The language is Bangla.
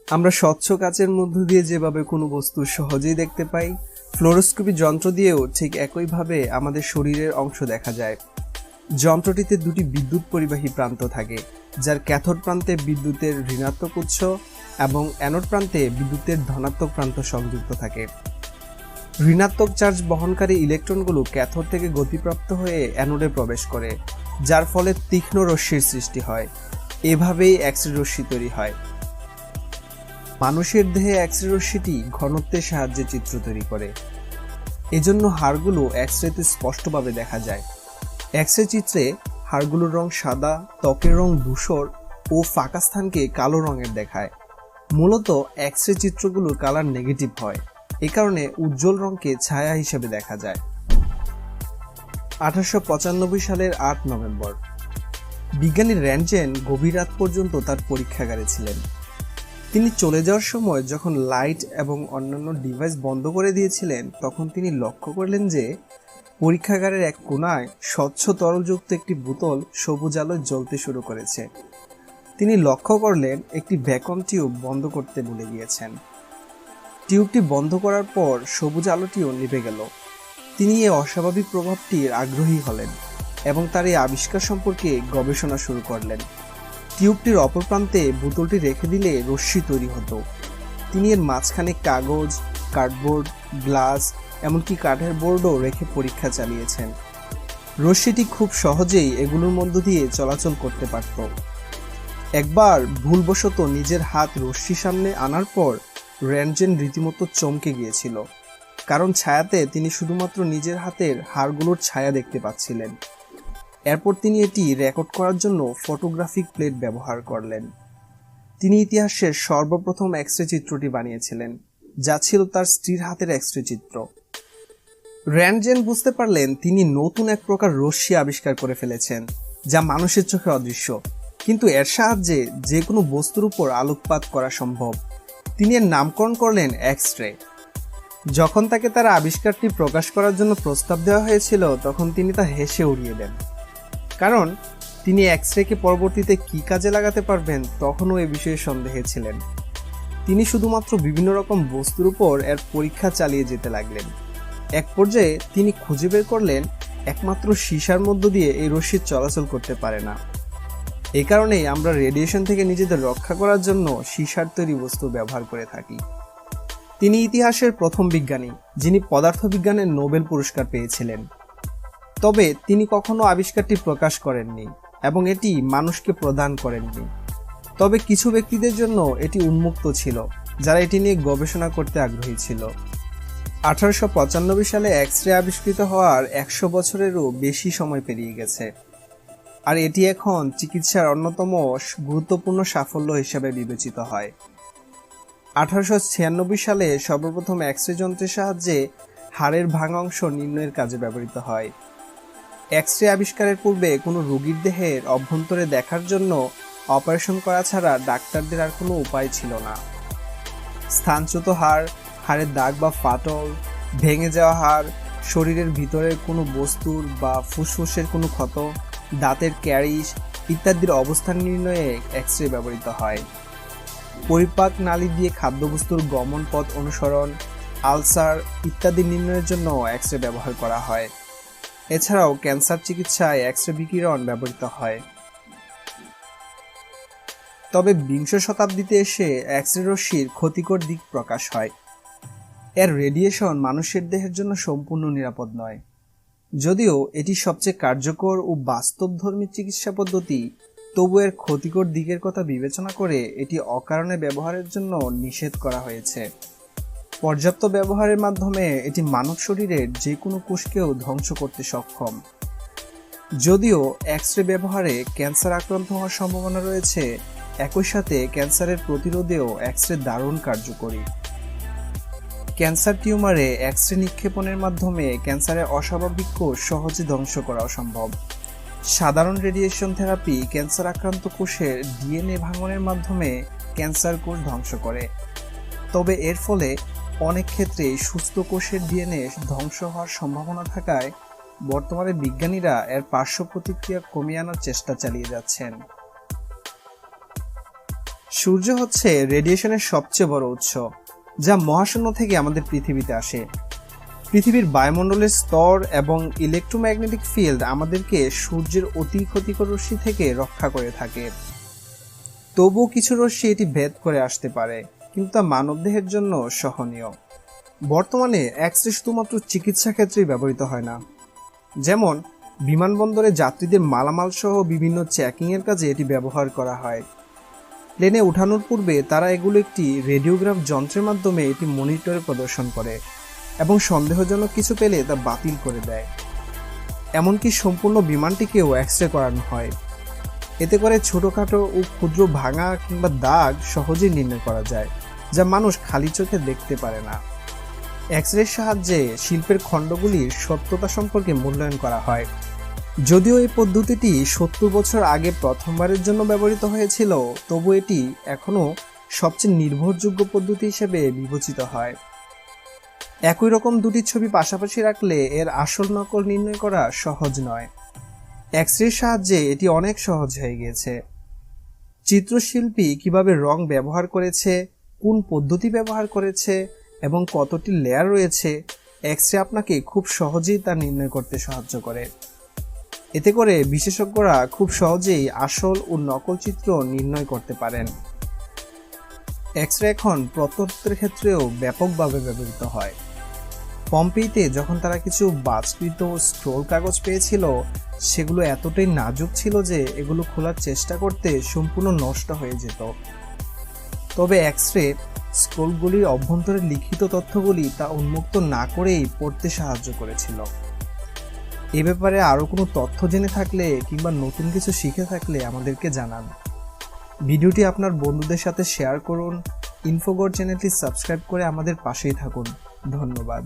আমরা স্বচ্ছ কাচের মধ্য দিয়ে যেভাবে কোনো বস্তু সহজেই দেখতে পাই, ফ্লোরোস্কোপি যন্ত্র দিয়েও ঠিক একইভাবে আমাদের শরীরের অংশ দেখা যায়। যন্ত্রটিতে দুটি বিদ্যুৎ পরিবাহী প্রান্ত থাকে, যার ক্যাথোড প্রান্তে বিদ্যুতের ঋণাত্মক উৎস এবং অ্যানোড প্রান্তে বিদ্যুতের ধনাত্মক প্রান্ত সংযুক্ত থাকে। ঋণাত্মক চার্জ বহনকারী ইলেকট্রনগুলো ক্যাথোড থেকে গতিপ্রাপ্ত হয়ে অ্যানোডে প্রবেশ করে, যার ফলে তীক্ষ্ণ রশ্মির সৃষ্টি হয়। এভাবেই এক্স রে রশ্মি তৈরি হয়। মানুষের দেহে এক্স রে রশ্মিটি ঘনত্বের সাহায্যে চিত্র তৈরি করে। এজন্য হাড়গুলো এক্স রেতে স্পষ্টভাবে দেখা যায়। এক্স রে চিত্রে হাড়গুলোর রং সাদা, ত্বকের রং ধূসর ও ফাঁকা স্থানকে কালো রঙের দেখায়। মূলত এক্স রে চিত্রগুলোর কালার নেগেটিভ হয়, এ কারণে উজ্জ্বল রঙকে ছায়া হিসেবে দেখা যায়। 1895 সালের 8 নভেম্বর বিজ্ঞানী র্যান্টজেন গভীর রাত পর্যন্ত তার পরীক্ষাগারে ছিলেন। তিনি চলে যাওয়ার সময় যখন লাইট এবং অন্যান্য ডিভাইস বন্ধ করে দিয়েছিলেন, তখন তিনি লক্ষ্য করলেন যে পরীক্ষাগারের এক কোণায় স্বচ্ছ তরলযুক্ত একটি বোতল সবুজ আলোয় জ্বলতে শুরু করেছে। তিনি লক্ষ্য করলেন একটি ভ্যাকুয়াম টিউব বন্ধ করতে ভুলে গিয়েছেন। টিউবটি বন্ধ করার পর সবুজ আলোটিও নিভে গেল। তিনি এই অস্বাভাবিক প্রভাবটির আগ্রহী হলেন এবং তার এই আবিষ্কার সম্পর্কে গবেষণা শুরু করলেন। টিউবটির অপর প্রান্তে বোতলটি রেখে দিলে রশ্মি তৈরি হতো। তিনি এর মাঝখানে কাগজ, কার্ডবোর্ড, গ্লাস, এমনকি কাঠের বোর্ডও রেখে পরীক্ষা চালিয়েছেন। রশ্মিটি খুব সহজেই এগুলোর মধ্য দিয়ে চলাচল করতে পারত। একবার ভুলবশত নিজের হাত রশ্মির সামনে আনার পর র্যান্টজেন রীতিমতো চমকে গিয়েছিল, কারণ ছায়াতে তিনি শুধুমাত্র নিজের হাতের হাড়গুলোর ছায়া দেখতে পাচ্ছিলেন। এরপর তিনি এটি রেকর্ড করার জন্য ফটোগ্রাফিক প্লেট ব্যবহার করলেন। তিনি ইতিহাসের সর্বপ্রথম এক্স রে চিত্রটি বানিয়েছিলেন, যা ছিল তার স্ত্রীর হাতের এক্স রে চিত্র। র্যান্টজেন বুঝতে পারলেন তিনি নতুন এক প্রকার রশ্মি আবিষ্কার করে ফেলেছেন, যা মানুষের চোখে অদৃশ্য, কিন্তু এর সাহায্যে যে কোনো বস্তুর উপর আলোকপাত করা সম্ভব। তিনি এর নামকরণ করলেন এক্স রে। যখন তাকে তার আবিষ্কারটি প্রকাশ করার জন্য প্রস্তাব দেওয়া হয়েছিল, তখন তিনি তা হেসে উড়িয়ে দেন, কারণ তিনি এক্স রেকে পরবর্তীতে কি কাজে লাগাতে পারবেন তখনও এ বিষয়ে সন্দেহে ছিলেন। তিনি শুধুমাত্র বিভিন্ন রকম বস্তুর উপর এর পরীক্ষা চালিয়ে যেতে লাগলেন। এক পর্যায়ে তিনি খুঁজে বের করলেন একমাত্র সীসার মধ্য দিয়ে এই রশ্মি চলাচল করতে পারে না। এই কারণেই আমরা রেডিয়েশন থেকে নিজেদের রক্ষা করার জন্য সীসার তৈরি বস্তু ব্যবহার করে থাকি। তিনি ইতিহাসের প্রথম বিজ্ঞানী যিনি পদার্থবিজ্ঞানের নোবেল পুরস্কার পেয়েছিলেন। তবে তিনি কখনো আবিষ্কারটি প্রকাশ করেননি এবং এটি মানুষকে প্রদান করেননি। তবে কিছু ব্যক্তিদের জন্য এটি উন্মুক্ত ছিল, যারা এটি নিয়ে গবেষণা করতে আগ্রহী ছিল। 1895 সালে এক্স রে আবিষ্কৃত হওয়ার 100 বছরেরও বেশি সময় পেরিয়ে গেছে, আর এটি এখন চিকিৎসার অন্যতম গুরুত্বপূর্ণ সাফল্য হিসেবে বিবেচিত হয়। 1896 সালে সর্বপ্রথম এক্স রে যন্ত্রের সাহায্যে হাড়ের ভাঙা অংশ নির্ণয়ের কাজে ব্যবহৃত হয়। এক্স রে আবিষ্কারের পূর্বে কোনো রোগীর দেহের অভ্যন্তরে দেখার জন্য অপারেশন করা ছাড়া ডাক্তারদের আর কোনো উপায় ছিল না। স্থানচ্যুত হাড়, হাড়ের দাগ বা ফাটল, ভেঙে যাওয়া হাড়, শরীরের ভিতরের কোনো বস্তুর বা ফুসফুসের কোনো ক্ষত, দাঁতের ক্যারিশ ইত্যাদির অবস্থান নির্ণয়ে এক্স রে ব্যবহৃত হয়। পরিপাক নালী দিয়ে খাদ্যবস্তুর গমন পথ অনুসরণ, আলসার ইত্যাদি নির্ণয়ের জন্য এক্স রে ব্যবহার করা হয়। এছাড়াও ক্যান্সার চিকিৎসায় এক্স রে বিকিরণ ব্যবহৃত হয়। তবে বিংশ শতাব্দীতে এসে এক্স রে রশ্মির ক্ষতিকর দিক প্রকাশ হয়। এর রেডিয়েশন মানুষের দেহের জন্য সম্পূর্ণ নিরাপদ নয়। যদিও এটি সবচেয়ে কার্যকর ও বাস্তবধর্মী চিকিৎসা পদ্ধতি, তবু এর ক্ষতিকর দিকের কথা বিবেচনা করে এটি অকারণে ব্যবহারের জন্য নিষেধ করা হয়েছে। পর্যাপ্ত ব্যবহারের মাধ্যমে এটি মানব শরীরের যে কোনো কোষকেও ধ্বংস করতে সক্ষম। যদিও এক্স রে ব্যবহারে ক্যান্সার আক্রান্ত হওয়ার সম্ভাবনা রয়েছে, একই সাথে ক্যান্সারের প্রতিরোধেও এক্স রে দারুণ কার্যকরী। ক্যান্সার টিউমারে এক্স রে নিক্ষেপণের মাধ্যমে ক্যান্সারের অস্বাভাবিক কোষ সহজে ধ্বংস করা সম্ভব। সাধারণ রেডিয়েশন থেরাপি ক্যান্সার আক্রান্ত কোষের ডিএনএ ভাঙনের মাধ্যমে ক্যান্সার কোষ ধ্বংস করে, তবে এর ফলে অনেক ক্ষেত্রে সুস্থ কোষের ডিএনএ ধ্বংস হওয়ার সম্ভাবনা থাকায় বর্তমানে বিজ্ঞানীরা এর পার্শ্ব প্রতিক্রিয়া কমিয়ে আনার চেষ্টা চালিয়ে যাচ্ছেন। সূর্য হচ্ছে রেডিয়েশনের সবচেয়ে বড় উৎস, যা মহাশূন্য থেকে আমাদের পৃথিবীতে আসে। পৃথিবীর বায়ুমণ্ডলের স্তর এবং ইলেকট্রোম্যাগনেটিক ফিল্ড আমাদেরকে সূর্যের অতি ক্ষতিকর রশ্মি থেকে রক্ষা করে থাকে। তবুও কিছু রশ্মি এটি ভেদ করে আসতে পারে, কিন্তু তা মানবদেহের জন্য সহনীয়। বর্তমানে এক্স রে শুধুমাত্র চিকিৎসা ক্ষেত্রেই ব্যবহৃত হয় না, যেমন বিমানবন্দরে যাত্রীদের মালামাল সহ বিভিন্ন চেকিংয়ের কাজে এটি ব্যবহার করা হয়। প্লেনে ওঠানোর পূর্বে তারা এগুলো একটি রেডিওগ্রাফ যন্ত্রের মাধ্যমে এটি মনিটরে প্রদর্শন করে এবং সন্দেহজনক কিছু পেলে তা বাতিল করে দেয়। এমনকি সম্পূর্ণ বিমানটিকেও এক্স রে করানো হয়। এতে করে ছোটখাটো ও ক্ষুদ্র ভাঙা কিংবা দাগ সহজেই নির্ণয় করা যায়, যা মানুষ খালি চোখে দেখতে পারে না। এক্স রের সাহায্যে শিল্পের খণ্ডগুলির সত্যতা সম্পর্কে মূল্যায়ন করা হয়। যদিও এই পদ্ধতিটি 70 বছর আগে প্রথমবারের জন্য ব্যবহৃত হয়েছিল, তবু এটি এখনও সবচেয়ে নির্ভরযোগ্য পদ্ধতি হিসেবে বিবেচিত হয়। একই রকম দুটি ছবি পাশাপাশি রাখলে এর আসল নকল নির্ণয় করা সহজ নয়। এক্স রের সাহায্যে এটি অনেক সহজ হয়ে গিয়েছে। চিত্রশিল্পী কিভাবে রং ব্যবহার করেছে, কোন পদ্ধতি ব্যবহার করেছে এবং কতটি লেয়ার রয়েছে, এক্স রে আপনাকে খুব সহজেই তা নির্ণয় করতে সাহায্য করে। এতে করে বিশেষজ্ঞরা খুব সহজেই আসল ও নকল চিত্র নির্ণয় করতে পারেন। এক্স রে এখন প্রত্নতত্ত্বের ক্ষেত্রেও ব্যাপকভাবে ব্যবহৃত হয়। পম্পেইতে যখন তারা কিছু বাজকৃত স্ক্রোল কাগজ পেয়েছিল, সেগুলো এতটাই নাজুক ছিল যে এগুলো খোলার চেষ্টা করতে সম্পূর্ণ নষ্ট হয়ে যেত। তবে এক্স রে স্ক্রোলগুলির অভ্যন্তরে লিখিত তথ্যগুলি তা উন্মুক্ত না করেই পড়তে সাহায্য করেছিল। এ ব্যাপারে আরও কোনো তথ্য জেনে থাকলে কিংবা নতুন কিছু শিখে থাকলে আমাদেরকে জানান। ভিডিওটি আপনার বন্ধুদের সাথে শেয়ার করুন। ইনফোগড চ্যানেলটি সাবস্ক্রাইব করে আমাদের পাশেই থাকুন। ধন্যবাদ।